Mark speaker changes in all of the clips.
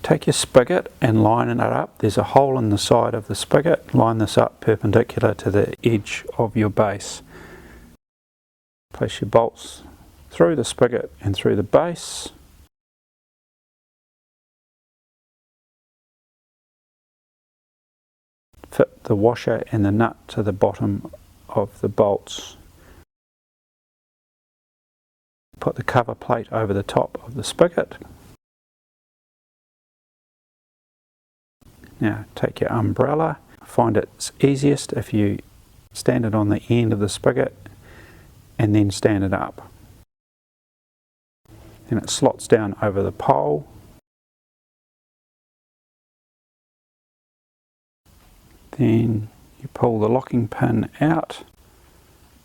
Speaker 1: Take your spigot and line it up. There's a hole in the side of the spigot. Line this up perpendicular to the edge of your base. Place your bolts through the spigot and through the base. Fit the washer and the nut to the bottom of the bolts. Put the cover plate over the top of the spigot. Now take your umbrella. Find it's easiest if you stand it on the end of the spigot and then stand it up. Then it slots down over the pole. Then you pull the locking pin out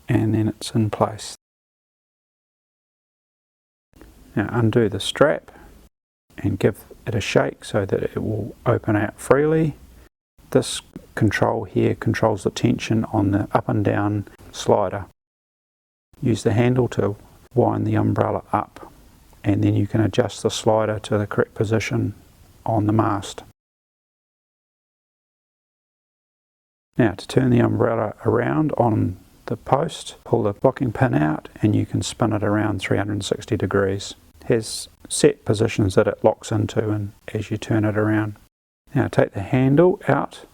Speaker 1: and then it's in place. Now undo the strap and give it a shake so that it will open out freely. This control here controls the tension on the up and down slider. Use the handle to wind the umbrella up and then you can adjust the slider to the correct position on the mast. Now to turn the umbrella around on the post, pull the locking pin out and you can spin it around 360 degrees. It has set positions that it locks into and as you turn it around. Now take the handle out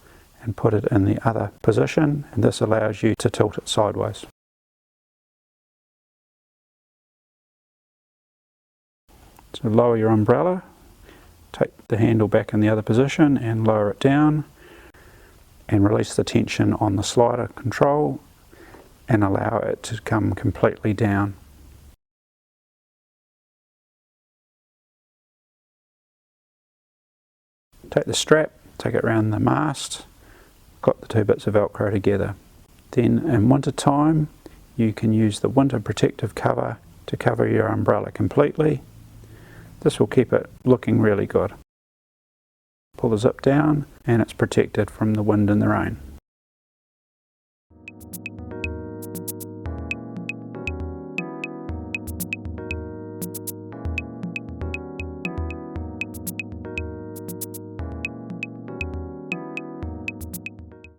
Speaker 1: and put it in the other position, and this allows you to tilt it sideways. So lower your umbrella, take the handle back in the other position and lower it down and release the tension on the slider control and allow it to come completely down. Take the strap, take it around the mast, got the two bits of Velcro together. Then in winter time you can use the winter protective cover to cover your umbrella completely. This will keep it looking really good. Pull the zip down and it's protected from the wind and the rain.